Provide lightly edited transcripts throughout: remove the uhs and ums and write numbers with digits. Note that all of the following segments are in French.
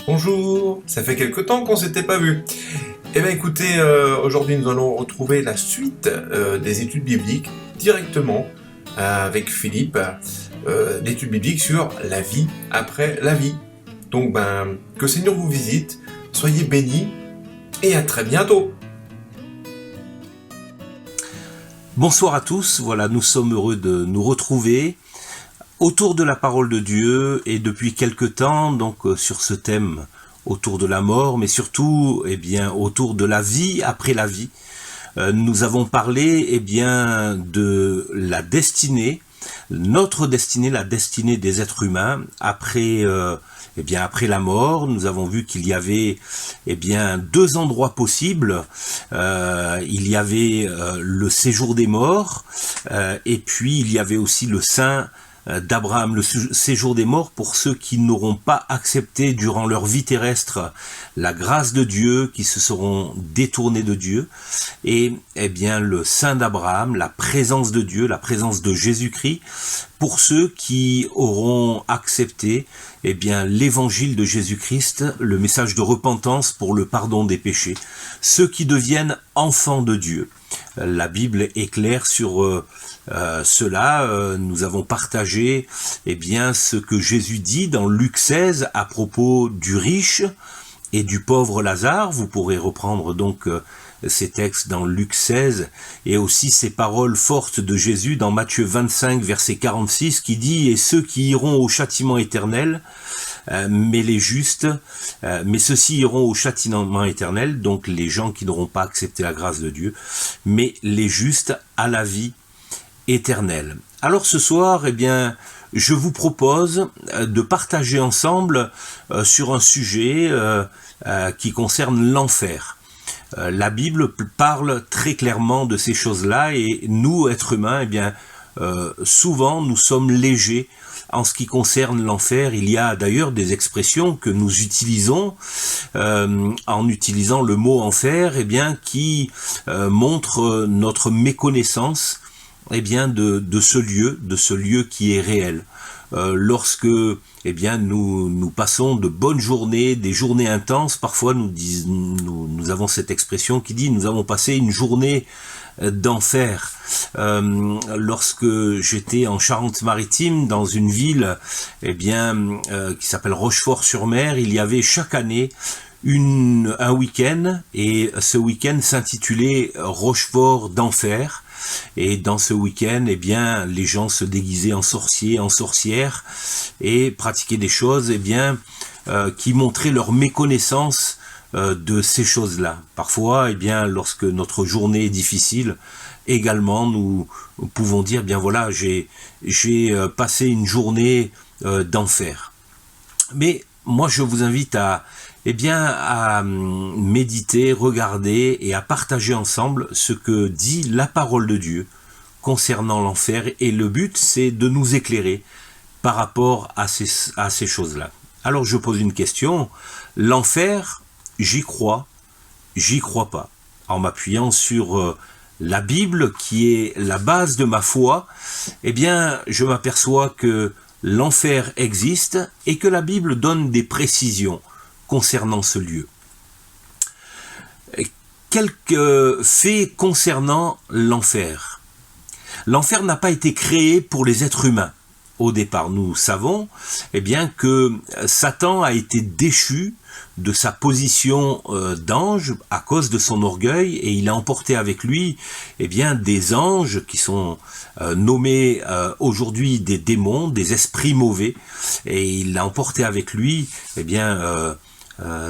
Bonjour, ça fait quelque temps qu'on s'était pas vu. Eh bien écoutez, aujourd'hui nous allons retrouver la suite des études bibliques directement avec Philippe, l'étude biblique sur la vie après la vie. Donc que le Seigneur vous visite, soyez bénis et à très bientôt. Bonsoir à tous, voilà, nous sommes heureux de nous retrouver autour de la parole de Dieu et depuis quelque temps donc sur ce thème autour de la mort, mais surtout autour de la vie après la vie. Nous avons parlé de la destinée, notre destinée, la destinée des êtres humains après la mort. Nous avons vu qu'il y avait deux endroits possibles. Il y avait le séjour des morts et puis il y avait aussi le sein d'Abraham, le séjour des morts pour ceux qui n'auront pas accepté durant leur vie terrestre la grâce de Dieu, qui se seront détournés de Dieu, et le sein d'Abraham, la présence de Dieu, la présence de Jésus-Christ, pour ceux qui auront accepté l'évangile de Jésus-Christ, le message de repentance pour le pardon des péchés, ceux qui deviennent enfants de Dieu. La Bible est claire sur cela. Nous avons partagé ce que Jésus dit dans Luc 16 à propos du riche et du pauvre Lazare. Vous pourrez reprendre donc ces textes dans Luc 16 et aussi ces paroles fortes de Jésus dans Matthieu 25 verset 46 qui dit « Et ceux qui iront au châtiment éternel, mais ceux-ci iront au châtiment éternel, donc les gens qui n'auront pas accepté la grâce de Dieu, mais les justes à la vie éternelle. » Alors ce soir, je vous propose de partager ensemble sur un sujet qui concerne l'enfer. La Bible parle très clairement de ces choses-là et nous, êtres humains, souvent nous sommes légers en ce qui concerne l'enfer. Il y a d'ailleurs des expressions que nous utilisons en utilisant le mot enfer, qui montrent notre méconnaissance de ce lieu qui est réel. Lorsque nous passons de bonnes journées, des journées intenses, parfois nous avons cette expression qui dit nous avons passé une journée d'enfer. Lorsque j'étais en Charente-Maritime, dans une ville qui s'appelle Rochefort-sur-Mer, il y avait chaque année un week-end, et ce week-end s'intitulait Rochefort d'enfer. Et dans ce week-end, les gens se déguisaient en sorciers, en sorcières, et pratiquaient des choses, qui montraient leur méconnaissance de ces choses-là. Parfois, lorsque notre journée est difficile, également, nous pouvons dire, j'ai passé une journée d'enfer. Mais moi, je vous invite à méditer, regarder et à partager ensemble ce que dit la parole de Dieu concernant l'enfer. Et le but, c'est de nous éclairer par rapport à ces choses-là. Alors, je pose une question. L'enfer, j'y crois pas. En m'appuyant sur la Bible, qui est la base de ma foi, je m'aperçois que l'enfer existe et que la Bible donne des précisions concernant ce lieu. Quelques faits concernant l'enfer. L'enfer n'a pas été créé pour les êtres humains. Au départ, nous savons que Satan a été déchu de sa position d'ange à cause de son orgueil, et il a emporté avec lui des anges qui sont nommés aujourd'hui des démons, des esprits mauvais, et il a emporté avec lui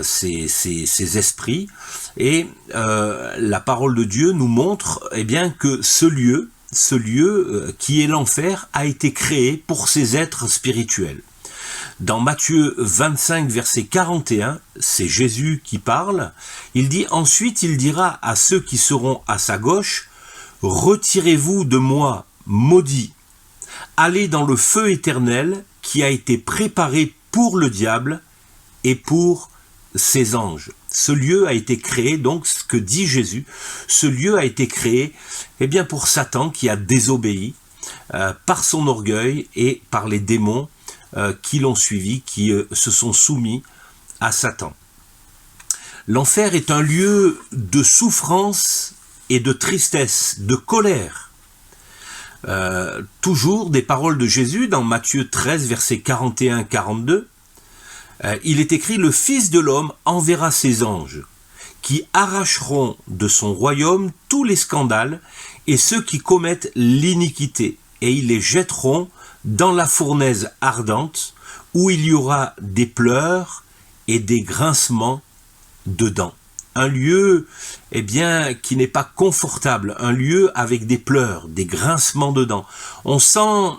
ces esprits, et la parole de Dieu nous montre que ce lieu qui est l'enfer a été créé pour ces êtres spirituels. Dans Matthieu 25 verset 41, c'est Jésus qui parle. Il dit « Ensuite il dira à ceux qui seront à sa gauche, retirez-vous de moi, maudits, allez dans le feu éternel qui a été préparé pour le diable et pour ses anges. » Ce lieu a été créé, donc ce que dit Jésus, ce lieu a été créé pour Satan qui a désobéi par son orgueil et par les démons qui l'ont suivi, qui se sont soumis à Satan. L'enfer est un lieu de souffrance et de tristesse, de colère. Toujours des paroles de Jésus dans Matthieu 13, versets 41-42. Il est écrit « Le Fils de l'homme enverra ses anges, qui arracheront de son royaume tous les scandales et ceux qui commettent l'iniquité, et ils les jetteront dans la fournaise ardente, où il y aura des pleurs et des grincements de dents. » Un lieu qui n'est pas confortable, un lieu avec des pleurs, des grincements de dents. On sent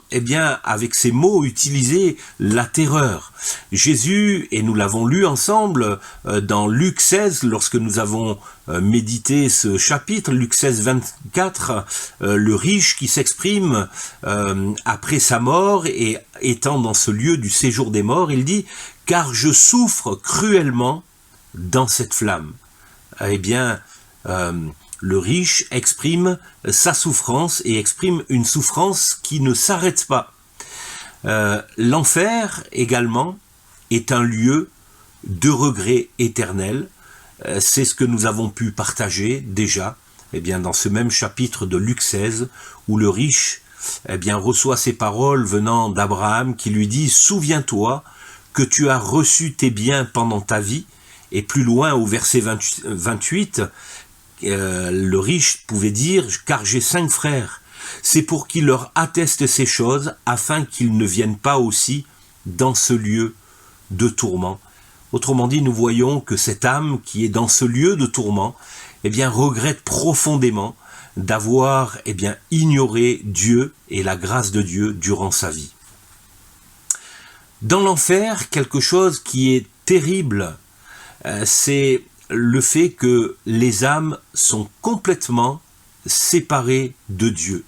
avec ces mots utilisés la terreur. Jésus, et nous l'avons lu ensemble dans Luc 16, lorsque nous avons médité ce chapitre, Luc 16, 24, le riche qui s'exprime après sa mort et étant dans ce lieu du séjour des morts, il dit « Car je souffre cruellement dans cette flamme ». Le riche exprime sa souffrance et exprime une souffrance qui ne s'arrête pas. L'enfer également est un lieu de regret éternel. C'est ce que nous avons pu partager déjà dans ce même chapitre de Luc 16 où le riche reçoit ces paroles venant d'Abraham qui lui dit « Souviens-toi que tu as reçu tes biens pendant ta vie ». Et plus loin, au verset 28, le riche pouvait dire « Car j'ai 5 frères, c'est pour qu'ils leur attestent ces choses, afin qu'ils ne viennent pas aussi dans ce lieu de tourment. » Autrement dit, nous voyons que cette âme qui est dans ce lieu de tourment, regrette profondément d'avoir ignoré Dieu et la grâce de Dieu durant sa vie. Dans l'enfer, quelque chose qui est terrible, c'est le fait que les âmes sont complètement séparées de Dieu,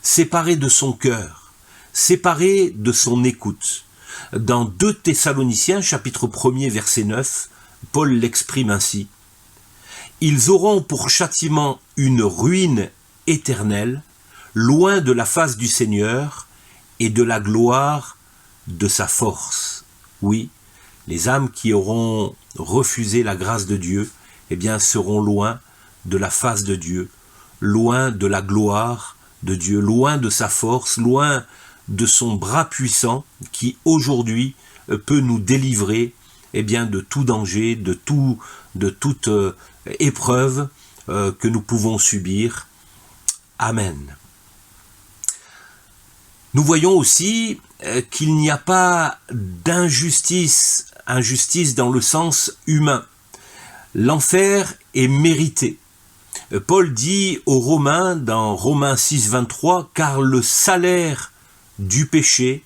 séparées de son cœur, séparées de son écoute. Dans 2 Thessaloniciens, chapitre 1er, verset 9, Paul l'exprime ainsi. « Ils auront pour châtiment une ruine éternelle, loin de la face du Seigneur et de la gloire de sa force. » Oui, les âmes qui auront refusé la grâce de Dieu, seront loin de la face de Dieu, loin de la gloire de Dieu, loin de sa force, loin de son bras puissant qui aujourd'hui peut nous délivrer de tout danger, de toute épreuve que nous pouvons subir. Amen. Nous voyons aussi qu'il n'y a pas d'injustice, injustice dans le sens humain. L'enfer est mérité. Paul dit aux Romains, dans Romains 6, 23, « Car le salaire du péché,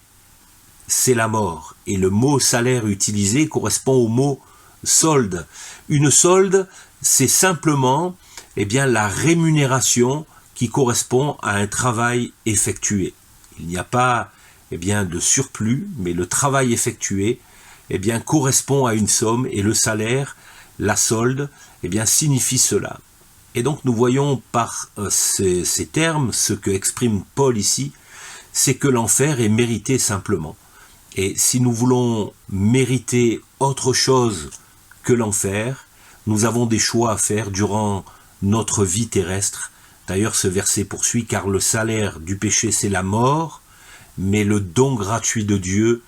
c'est la mort. » Et le mot salaire utilisé correspond au mot solde. Une solde, c'est simplement la rémunération qui correspond à un travail effectué. Il n'y a pas de surplus, mais le travail effectué correspond à une somme et le salaire, la solde, signifie cela. Et donc nous voyons par ces termes, ce que exprime Paul ici, c'est que l'enfer est mérité simplement. Et si nous voulons mériter autre chose que l'enfer, nous avons des choix à faire durant notre vie terrestre. D'ailleurs, ce verset poursuit, « Car le salaire du péché, c'est la mort, mais le don gratuit de Dieu,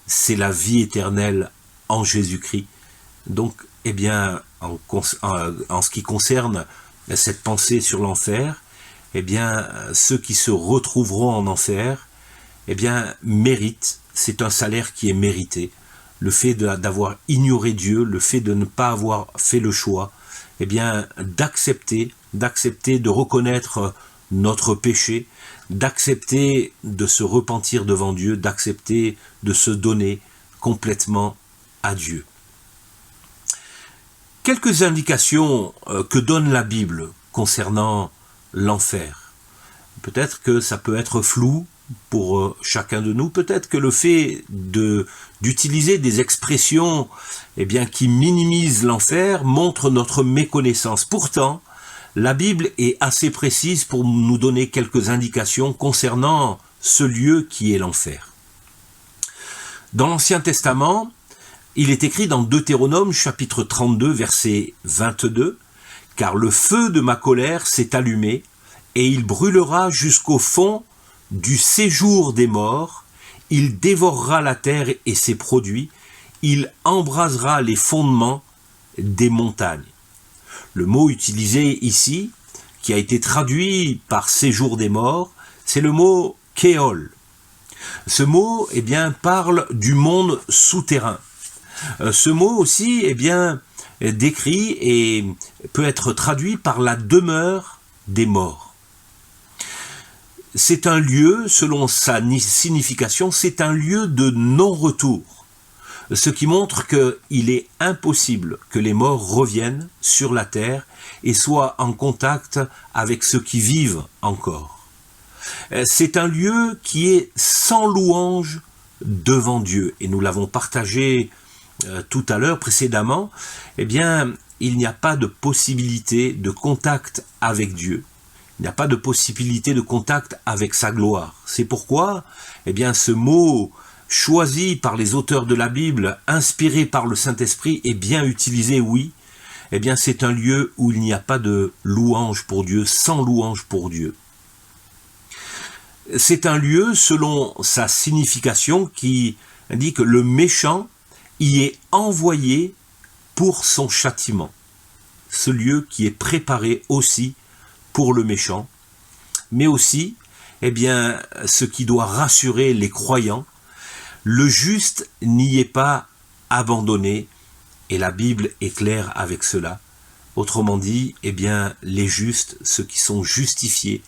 c'est la vie éternelle en Jésus-Christ. » Donc, en ce qui concerne cette pensée sur l'enfer, ceux qui se retrouveront en enfer, méritent, c'est un salaire qui est mérité. Le fait d'avoir ignoré Dieu, le fait de ne pas avoir fait le choix, d'accepter, de reconnaître notre péché, d'accepter de se repentir devant Dieu, d'accepter de se donner complètement à Dieu. Quelques indications que donne la Bible concernant l'enfer. Peut-être que ça peut être flou pour chacun de nous, peut-être que le fait de d'utiliser des expressions qui minimisent l'enfer montre notre méconnaissance. Pourtant, la Bible est assez précise pour nous donner quelques indications concernant ce lieu qui est l'enfer. Dans l'Ancien Testament, il est écrit dans Deutéronome chapitre 32 verset 22 « Car le feu de ma colère s'est allumé et il brûlera jusqu'au fond du séjour des morts, il dévorera la terre et ses produits, il embrasera les fondements des montagnes. » Le mot utilisé ici, qui a été traduit par séjour des morts, c'est le mot « Kéol ». Ce mot parle du monde souterrain. Ce mot aussi décrit et peut être traduit par la demeure des morts. C'est un lieu, selon sa signification, c'est un lieu de non-retour, ce qui montre qu'il est impossible que les morts reviennent sur la terre et soient en contact avec ceux qui vivent encore. C'est un lieu qui est sans louange devant Dieu, et nous l'avons partagé tout à l'heure précédemment. Il n'y a pas de possibilité de contact avec Dieu. Il n'y a pas de possibilité de contact avec sa gloire. C'est pourquoi ce mot choisi par les auteurs de la Bible, inspiré par le Saint-Esprit, est bien utilisé, oui. C'est un lieu où il n'y a pas de louange pour Dieu, sans louange pour Dieu. C'est un lieu, selon sa signification, qui indique que le méchant y est envoyé pour son châtiment. Ce lieu qui est préparé aussi pour le méchant, mais aussi, ce qui doit rassurer les croyants, le juste n'y est pas abandonné, et la Bible est claire avec cela. Autrement dit, les justes, ceux qui sont justifiés,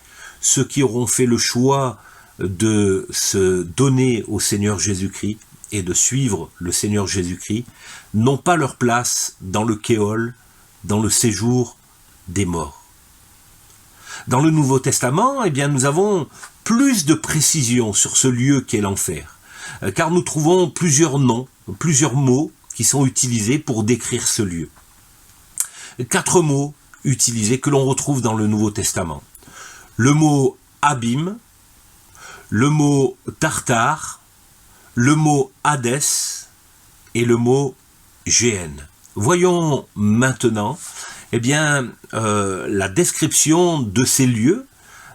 ceux qui auront fait le choix de se donner au Seigneur Jésus-Christ et de suivre le Seigneur Jésus-Christ, n'ont pas leur place dans le Kéol, dans le séjour des morts. Dans le Nouveau Testament, nous avons plus de précisions sur ce lieu qu'est l'enfer, car nous trouvons plusieurs noms, plusieurs mots qui sont utilisés pour décrire ce lieu. 4 mots utilisés que l'on retrouve dans le Nouveau Testament. Le mot abîme, le mot tartare, le mot Hadès et le mot Géhenne. Voyons maintenant la description de ces lieux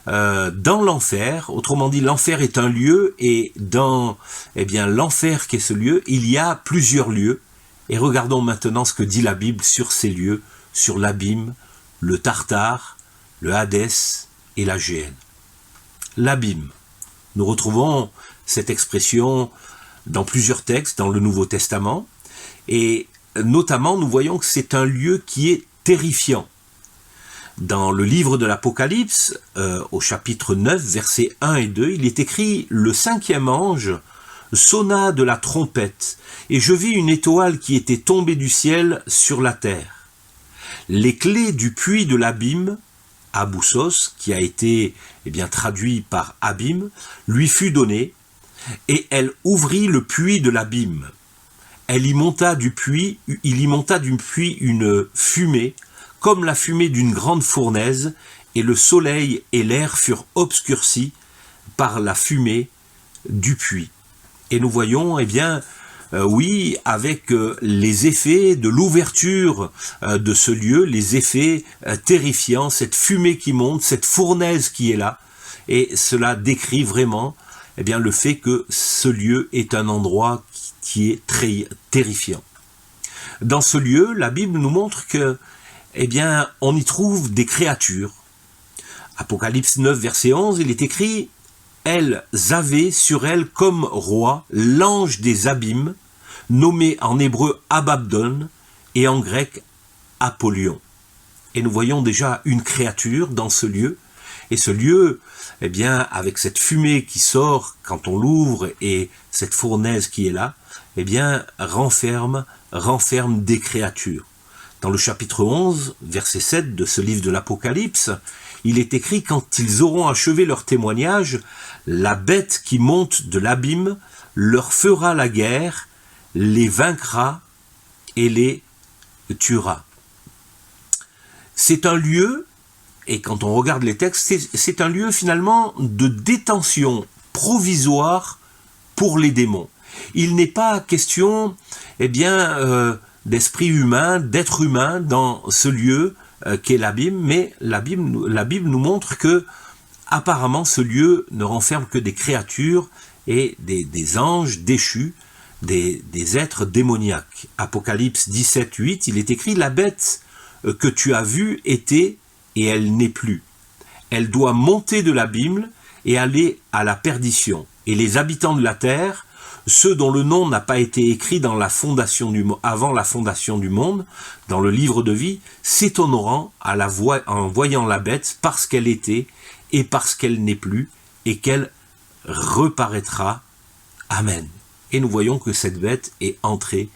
dans l'enfer. Autrement dit, l'enfer est un lieu, et dans l'enfer qui est ce lieu, il y a plusieurs lieux. Et regardons maintenant ce que dit la Bible sur ces lieux, sur l'abîme, le tartare, le Hadès et la Géhenne. L'abîme. Nous retrouvons cette expression dans plusieurs textes dans le Nouveau Testament, et notamment nous voyons que c'est un lieu qui est terrifiant. Dans le livre de l'Apocalypse, au chapitre 9, versets 1 et 2, il est écrit « Le 5e ange sonna de la trompette, et je vis une étoile qui était tombée du ciel sur la terre. Les clés du puits de l'abîme, Aboussos, qui a été traduit par abîme, lui fut donnée, et elle ouvrit le puits de l'abîme. Il y monta du puits une fumée, comme la fumée d'une grande fournaise, et le soleil et l'air furent obscurcis par la fumée du puits. Et nous voyons, avec les effets de l'ouverture de ce lieu, les effets terrifiants, cette fumée qui monte, cette fournaise qui est là, et cela décrit vraiment le fait que ce lieu est un endroit qui est très terrifiant. Dans ce lieu, la Bible nous montre que on y trouve des créatures. Apocalypse 9, verset 11, il est écrit « Elles avaient sur elles comme roi l'ange des abîmes, nommé en hébreu Abaddon et en grec Apollyon. » Et nous voyons déjà une créature dans ce lieu, et ce lieu, avec cette fumée qui sort quand on l'ouvre et cette fournaise qui est là, renferme des créatures. Dans le chapitre 11, verset 7 de ce livre de l'Apocalypse, il est écrit « Quand ils auront achevé leur témoignage, la bête qui monte de l'abîme leur fera la guerre, les vaincra et les tuera. C'est un lieu, et quand on regarde les textes, c'est un lieu finalement de détention provisoire pour les démons. Il n'est pas question, d'esprit humain, d'être humain dans ce lieu qu'est l'abîme, mais la Bible nous montre que apparemment ce lieu ne renferme que des créatures et des anges déchus, des êtres démoniaques. Apocalypse 17, 8, il est écrit « La bête que tu as vue était et elle n'est plus. Elle doit monter de l'abîme et aller à la perdition. Et les habitants de la terre, ceux dont le nom n'a pas été écrit avant la fondation du monde, dans le livre de vie, s'étonneront en voyant la bête parce qu'elle était et parce qu'elle n'est plus et qu'elle reparaîtra. Amen. » Et nous voyons que cette bête est entrée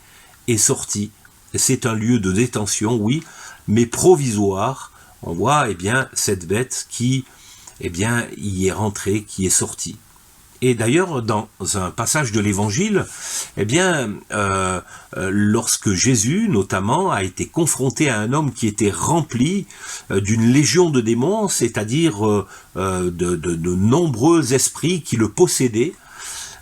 et sortie. C'est un lieu de détention, oui, mais provisoire. On voit cette bête qui y est rentrée, qui est sortie. Et d'ailleurs, dans un passage de l'Évangile, lorsque Jésus, notamment, a été confronté à un homme qui était rempli d'une légion de démons, c'est-à-dire de nombreux esprits qui le possédaient,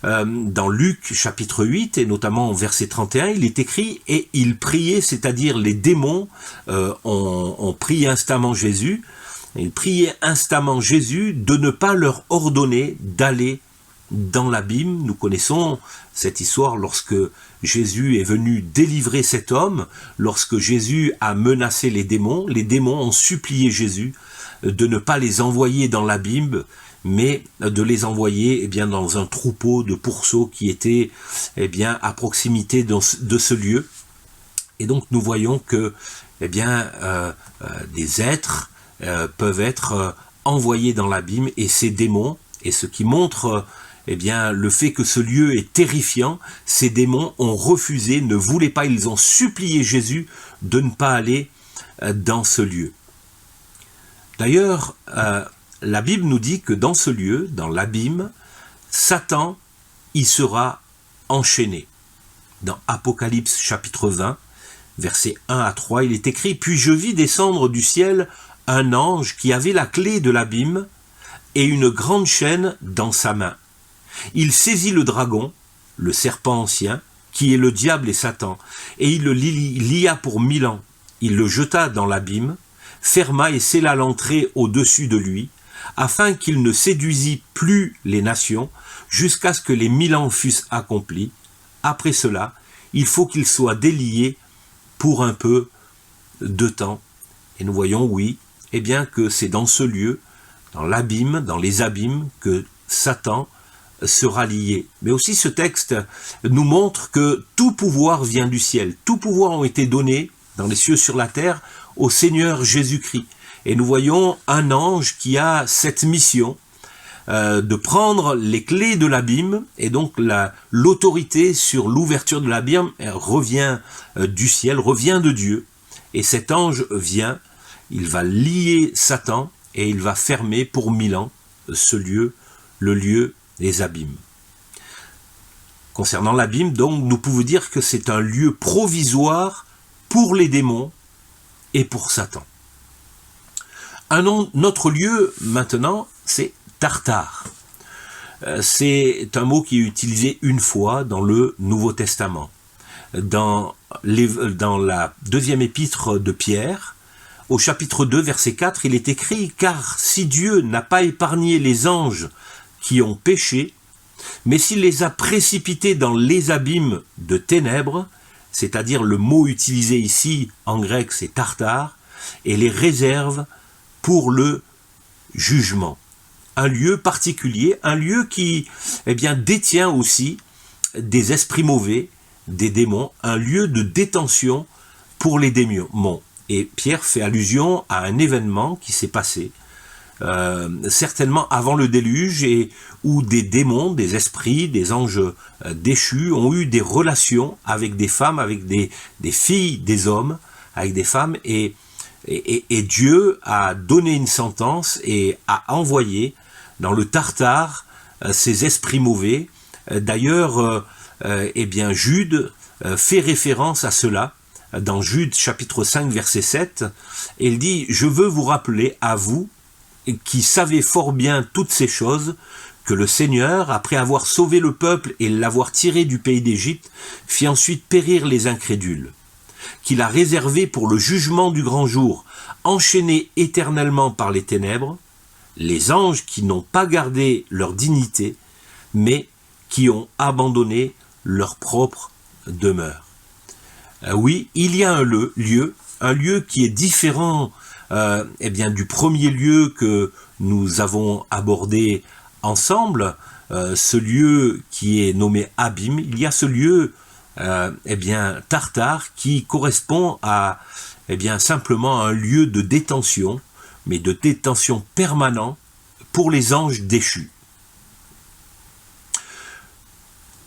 dans Luc chapitre 8, et notamment verset 31, il est écrit « Et il priait », c'est-à-dire les démons ont prié instamment Jésus, ils priaient instamment Jésus de ne pas leur ordonner d'aller dans l'abîme. Nous connaissons cette histoire lorsque Jésus est venu délivrer cet homme, lorsque Jésus a menacé les démons ont supplié Jésus de ne pas les envoyer dans l'abîme, mais de les envoyer dans un troupeau de pourceaux qui était à proximité de ce lieu. Et donc nous voyons que des êtres peuvent être envoyés dans l'abîme, et ces démons, et ce qui montre le fait que ce lieu est terrifiant, ces démons ont refusé, ne voulaient pas, ils ont supplié Jésus de ne pas aller dans ce lieu. D'ailleurs, la Bible nous dit que dans ce lieu, dans l'abîme, Satan y sera enchaîné. Dans Apocalypse chapitre 20, versets 1 à 3, il est écrit « Puis je vis descendre du ciel un ange qui avait la clé de l'abîme et une grande chaîne dans sa main. Il saisit le dragon, le serpent ancien, qui est le diable et Satan, et il le lia pour 1000 ans. Il le jeta dans l'abîme, ferma et scella l'entrée au-dessus de lui, afin qu'il ne séduisît plus les nations, jusqu'à ce que les 1000 ans fussent accomplis. Après cela, il faut qu'il soit délié pour un peu de temps. » Et nous voyons, oui, que c'est dans ce lieu, dans l'abîme, dans les abîmes, que Satan sera lié. Mais aussi ce texte nous montre que tout pouvoir vient du ciel. Tout pouvoir ont été donnés dans les cieux sur la terre au Seigneur Jésus-Christ. Et nous voyons un ange qui a cette mission de prendre les clés de l'abîme, et donc l'autorité sur l'ouverture de l'abîme revient du ciel, revient de Dieu. Et cet ange vient, il va lier Satan et il va fermer pour 1000 ans ce lieu, le lieu des abîmes. Concernant l'abîme, donc, nous pouvons dire que c'est un lieu provisoire pour les démons et pour Satan. Un autre lieu, maintenant, c'est Tartare. C'est un mot qui est utilisé une fois dans le Nouveau Testament. Dans la deuxième épître de Pierre, au chapitre 2, verset 4, il est écrit « Car si Dieu n'a pas épargné les anges qui ont péché, mais s'il les a précipités dans les abîmes de ténèbres, c'est-à-dire le mot utilisé ici en grec c'est Tartare, et les réserve pour le jugement. » Un lieu particulier, un lieu qui détient aussi des esprits mauvais, des démons, un lieu de détention pour les démons. Et Pierre fait allusion à un événement qui s'est passé, certainement avant le déluge, et où des démons, des esprits, des anges déchus ont eu des relations avec des femmes, avec des filles, des hommes, avec des femmes, et Dieu a donné une sentence et a envoyé dans le Tartare ces esprits mauvais. D'ailleurs, Jude fait référence à cela dans Jude chapitre 5 verset 7. Et il dit « Je veux vous rappeler à vous qui savez fort bien toutes ces choses, que le Seigneur, après avoir sauvé le peuple et l'avoir tiré du pays d'Égypte, fit ensuite périr les incrédules, qu'il a réservé pour le jugement du grand jour, enchaînés éternellement par les ténèbres, les anges qui n'ont pas gardé leur dignité, mais qui ont abandonné leur propre demeure. » Oui, il y a un lieu qui est différent du premier lieu que nous avons abordé ensemble, ce lieu qui est nommé Abîme. Il y a ce lieu Tartare qui correspond à simplement un lieu de détention, mais de détention permanent pour les anges déchus.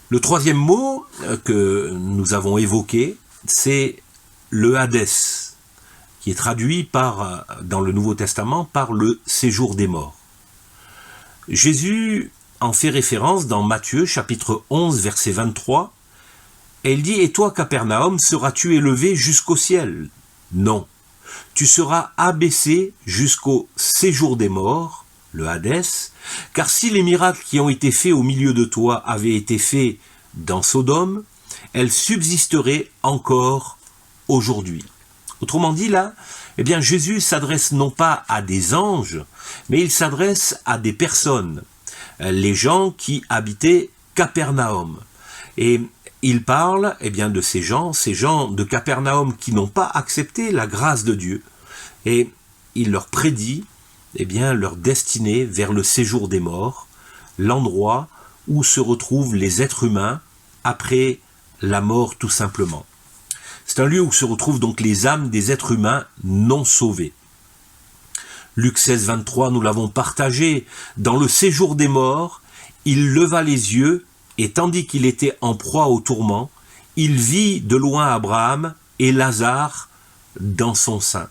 Le troisième mot que nous avons évoqué, c'est le Hadès, qui est traduit dans le Nouveau Testament par le séjour des morts. Jésus en fait référence dans Matthieu chapitre 11 verset 23, et il dit « Et toi, Capernaum, seras-tu élevé jusqu'au ciel? Non, tu seras abaissé jusqu'au séjour des morts, le Hadès, car si les miracles qui ont été faits au milieu de toi avaient été faits dans Sodome, elles subsisteraient encore aujourd'hui. » Autrement dit, là, Jésus s'adresse non pas à des anges, mais il s'adresse à des personnes, les gens qui habitaient Capernaum. Et il parle de ces gens de Capernaum qui n'ont pas accepté la grâce de Dieu. Et il leur prédit leur destinée vers le séjour des morts, l'endroit où se retrouvent les êtres humains après la mort tout simplement. C'est un lieu où se retrouvent donc les âmes des êtres humains non sauvés. Luc 16, 23, nous l'avons partagé. Dans le séjour des morts, il leva les yeux, et tandis qu'il était en proie au tourment, il vit de loin Abraham et Lazare dans son sein.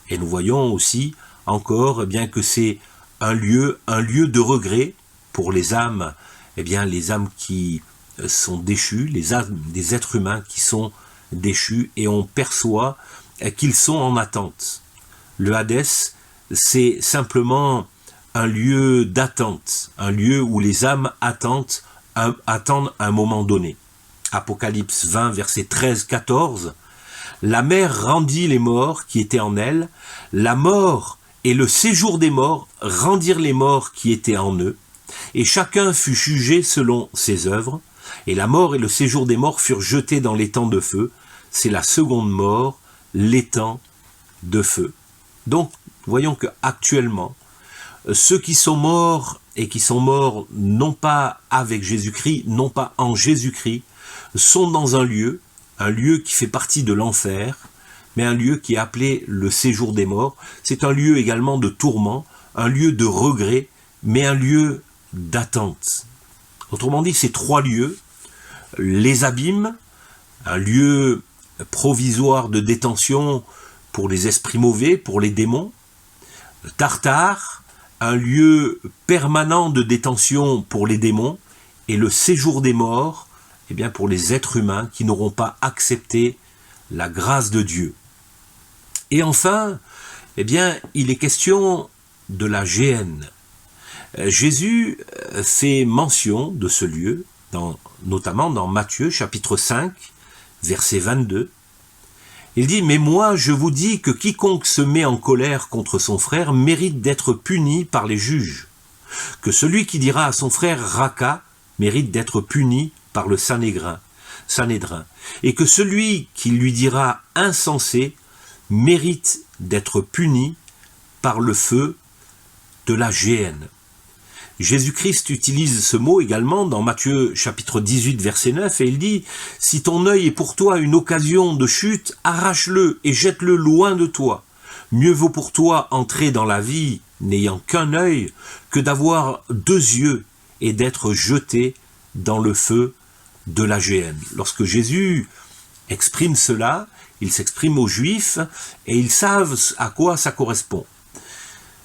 Et nous voyons aussi encore que c'est un lieu de regret pour les âmes, les âmes qui sont déchues, les âmes des êtres humains qui sont déchus, et on perçoit qu'ils sont en attente. Le Hadès, c'est simplement un lieu d'attente, un lieu où les âmes attendent un moment donné. Apocalypse 20, versets 13-14, la mer rendit les morts qui étaient en elle, la mort et le séjour des morts rendirent les morts qui étaient en eux, et chacun fut jugé selon ses œuvres, et la mort et le séjour des morts furent jetés dans l'étang de feu. C'est la seconde mort, l'étang de feu. Donc, voyons qu'actuellement, ceux qui sont morts et qui sont morts non pas avec Jésus-Christ, non pas en Jésus-Christ, sont dans un lieu qui fait partie de l'enfer, mais un lieu qui est appelé le séjour des morts. C'est un lieu également de tourment, un lieu de regret, mais un lieu d'attente. Autrement dit, ces trois lieux, les abîmes, un lieu provisoire de détention pour les esprits mauvais, pour les démons, Tartare, un lieu permanent de détention pour les démons, et le séjour des morts, pour les êtres humains qui n'auront pas accepté la grâce de Dieu. Et enfin, il est question de la géhenne. Jésus fait mention de ce lieu, notamment dans Matthieu chapitre 5, verset 22. Il dit « Mais moi, je vous dis que quiconque se met en colère contre son frère mérite d'être puni par les juges, que celui qui dira à son frère « Raka » mérite d'être puni par le Sanhédrin, et que celui qui lui dira « Insensé » mérite d'être puni par le feu de la géhenne. Jésus-Christ utilise ce mot également dans Matthieu chapitre 18 verset 9 et il dit « Si ton œil est pour toi une occasion de chute, arrache-le et jette-le loin de toi. Mieux vaut pour toi entrer dans la vie n'ayant qu'un œil que d'avoir deux yeux et d'être jeté dans le feu de la géhenne. » Lorsque Jésus exprime cela, il s'exprime aux Juifs et ils savent à quoi ça correspond.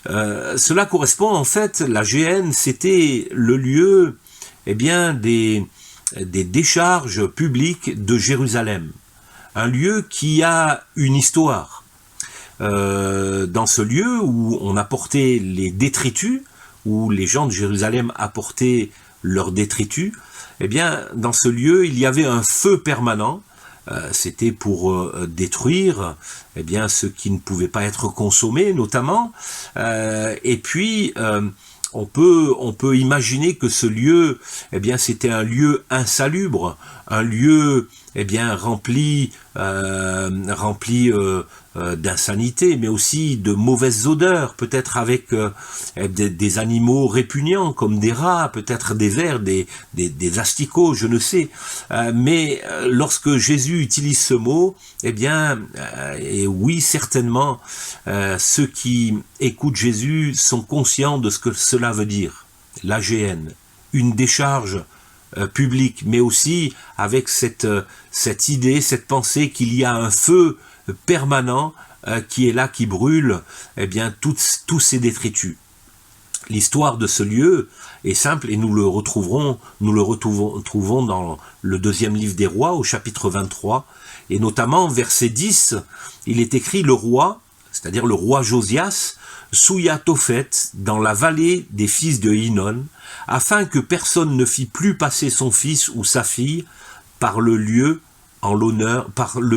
Cela correspond en fait, la géhenne, c'était le lieu des des décharges publiques de Jérusalem, un lieu qui a une histoire. Dans ce lieu où on apportait les détritus, où les gens de Jérusalem apportaient leurs détritus, eh bien, dans ce lieu, il y avait un feu permanent. C'était pour détruire eh bien, ce qui ne pouvait pas être consommé, notamment. Et puis, on peut imaginer que ce lieu, eh bien, c'était un lieu insalubre, un lieu eh bien, rempli d'insanité, mais aussi de mauvaises odeurs, peut-être avec des animaux répugnants, comme des rats, peut-être des vers, des asticots, je ne sais. Mais lorsque Jésus utilise ce mot, eh bien, et oui, certainement, ceux qui écoutent Jésus sont conscients de ce que cela veut dire. L'AGN, une décharge public, mais aussi avec cette idée, cette pensée qu'il y a un feu permanent qui est là, qui brûle eh bien, tous ces détritus. L'histoire de ce lieu est simple et nous le retrouvons dans le 2e livre des rois, au chapitre 23, et notamment verset 10, il est écrit: le roi, c'est-à-dire le roi Josias, souilla Tophet dans la vallée des fils de Hinnon, afin que personne ne fît plus passer son fils ou sa fille par le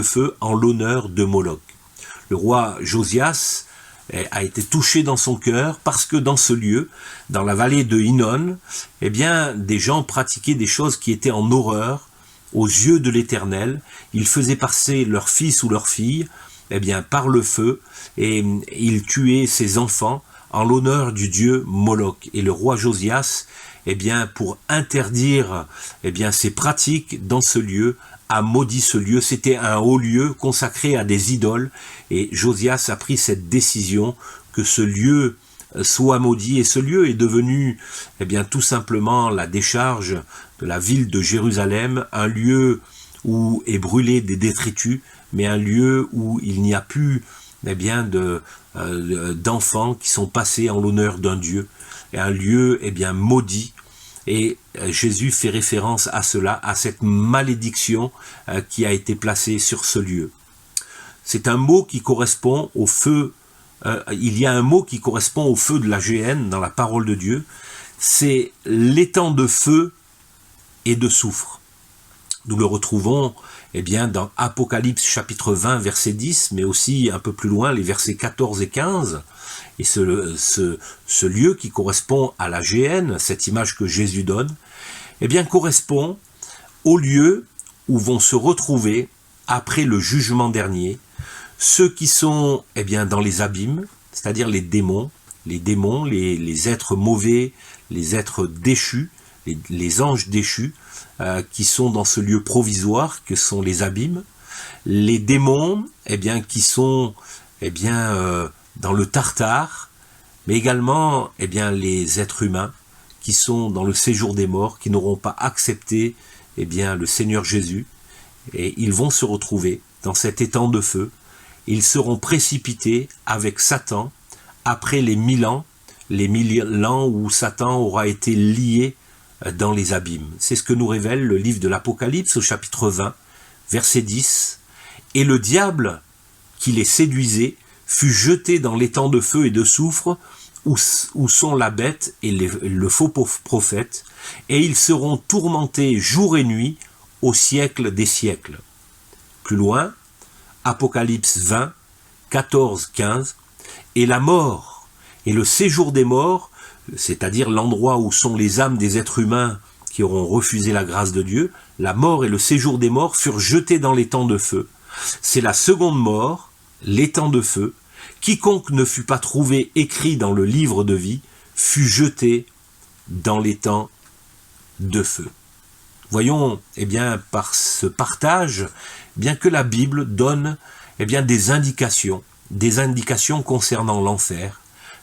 feu en l'honneur de Moloch. Le roi Josias a été touché dans son cœur parce que dans ce lieu, dans la vallée de Hinnon, eh bien, des gens pratiquaient des choses qui étaient en horreur aux yeux de l'Éternel. Ils faisaient passer leur fils ou leur fille eh bien, par le feu, et ils tuaient ses enfants en l'honneur du dieu Moloch. Et le roi Josias, eh bien, pour interdire eh bien, ces pratiques dans ce lieu, a maudit ce lieu. C'était un haut lieu consacré à des idoles, et Josias a pris cette décision que ce lieu soit maudit, et ce lieu est devenu eh bien, tout simplement la décharge de la ville de Jérusalem, un lieu où est brûlé des détritus, mais un lieu où il n'y a plus eh bien, d'enfants qui sont passés en l'honneur d'un Dieu, et un lieu eh bien, maudit. Et Jésus fait référence à cela, à cette malédiction qui a été placée sur ce lieu. C'est un mot qui correspond au feu, il y a un mot qui correspond au feu de la GN dans la parole de Dieu, c'est l'étang de feu et de soufre. Nous le retrouvons eh bien, dans Apocalypse chapitre 20, verset 10, mais aussi un peu plus loin, les versets 14 et 15. Et ce lieu qui correspond à la GN, cette image que Jésus donne, eh bien, correspond au lieu où vont se retrouver, après le jugement dernier, ceux qui sont eh bien, dans les abîmes, c'est-à-dire les démons, les êtres mauvais, les êtres déchus, les anges déchus, qui sont dans ce lieu provisoire que sont les abîmes, les démons eh bien, qui sont eh bien, dans le Tartare, mais également eh bien, les êtres humains qui sont dans le séjour des morts, qui n'auront pas accepté eh bien, le Seigneur Jésus, et ils vont se retrouver dans cet étang de feu. Ils seront précipités avec Satan après les 1000 ans où Satan aura été lié dans les abîmes. C'est ce que nous révèle le livre de l'Apocalypse au chapitre 20, verset 10. Et le diable qui les séduisait fut jeté dans l'étang de feu et de soufre où sont la bête et le faux prophète, et ils seront tourmentés jour et nuit au siècle des siècles. Plus loin, Apocalypse 20, 14, 15. Et la mort et le séjour des morts, c'est-à-dire l'endroit où sont les âmes des êtres humains qui auront refusé la grâce de Dieu, la mort et le séjour des morts furent jetés dans l'étang de feu. C'est la seconde mort, l'étang de feu. Quiconque ne fut pas trouvé écrit dans le livre de vie fut jeté dans l'étang de feu. Voyons, eh bien, par ce partage, bien que la Bible donne eh bien, des indications concernant l'enfer,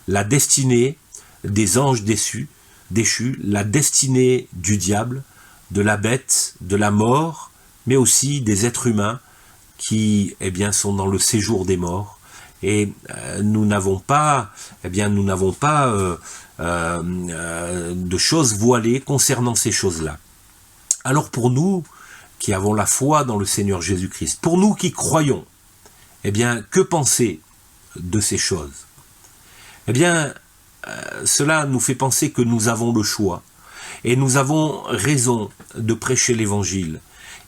la destinée des anges déchus, la destinée du diable, de la bête, de la mort, mais aussi des êtres humains qui eh bien, sont dans le séjour des morts. Et nous n'avons pas de choses voilées concernant ces choses-là. Alors pour nous qui avons la foi dans le Seigneur Jésus-Christ, pour nous qui croyons, eh bien, que penser de ces choses? Eh bien, cela nous fait penser que nous avons le choix, et nous avons raison de prêcher l'Évangile,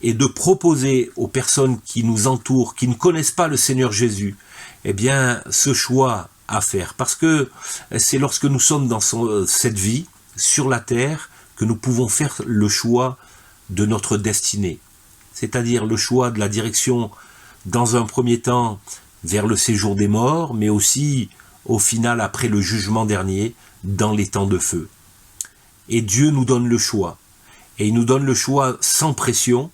et de proposer aux personnes qui nous entourent, qui ne connaissent pas le Seigneur Jésus, eh bien, ce choix à faire. Parce que c'est lorsque nous sommes dans cette vie, sur la terre, que nous pouvons faire le choix de notre destinée. C'est-à-dire le choix de la direction, dans un premier temps, vers le séjour des morts, mais aussi, au final, après le jugement dernier, dans les temps de feu. Et Dieu nous donne le choix. Et il nous donne le choix sans pression,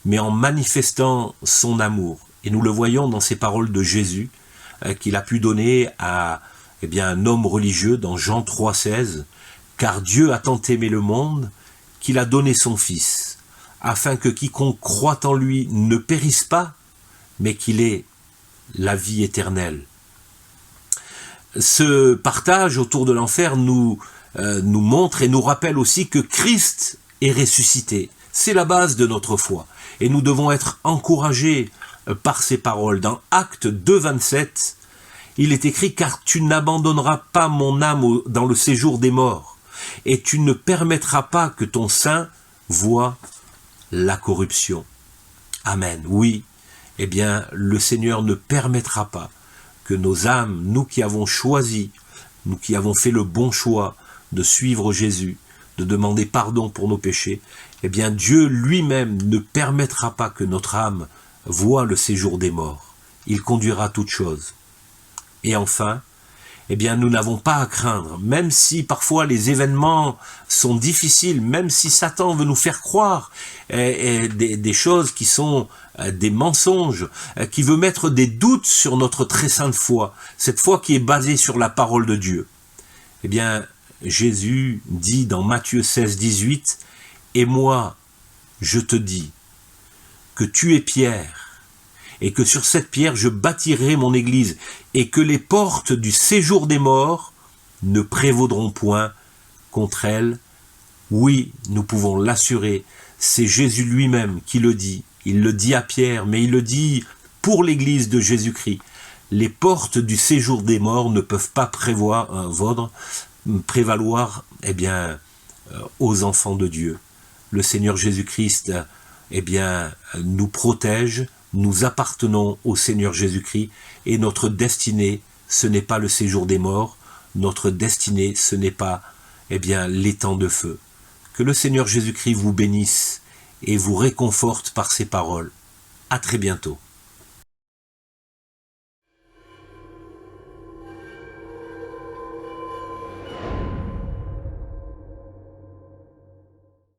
mais en manifestant son amour. Et nous le voyons dans ces paroles de Jésus, qu'il a pu donner à un homme religieux dans Jean 3,16, « Car Dieu a tant aimé le monde qu'il a donné son Fils, afin que quiconque croit en lui ne périsse pas, mais qu'il ait la vie éternelle. » Ce partage autour de l'enfer nous montre et nous rappelle aussi que Christ est ressuscité. C'est la base de notre foi. Et nous devons être encouragés par ces paroles. Dans Actes 2,27, il est écrit « Car tu n'abandonneras pas mon âme dans le séjour des morts, et tu ne permettras pas que ton sein voie la corruption. » Amen. Oui, eh bien, le Seigneur ne permettra pas que nos âmes, nous qui avons choisi, nous qui avons fait le bon choix de suivre Jésus, de demander pardon pour nos péchés, eh bien Dieu lui-même ne permettra pas que notre âme voie le séjour des morts. Il conduira toutes choses. Et enfin, eh bien nous n'avons pas à craindre, même si parfois les événements sont difficiles, même si Satan veut nous faire croire des choses qui sont des mensonges, qui veut mettre des doutes sur notre très sainte foi, cette foi qui est basée sur la parole de Dieu. Eh bien, Jésus dit dans Matthieu 16, 18, « Et moi, je te dis que tu es Pierre, et que sur cette pierre je bâtirai mon église, et que les portes du séjour des morts ne prévaudront point contre elle. » Oui, nous pouvons l'assurer, c'est Jésus lui-même qui le dit. Il le dit à Pierre, mais il le dit pour l'église de Jésus-Christ. Les portes du séjour des morts ne peuvent pas prévaloir aux enfants de Dieu. Le Seigneur Jésus-Christ nous protège, nous appartenons au Seigneur Jésus-Christ, et notre destinée, ce n'est pas le séjour des morts, notre destinée, ce n'est pas les temps de feu. Que le Seigneur Jésus-Christ vous bénisse et vous réconforte par ses paroles. À très bientôt.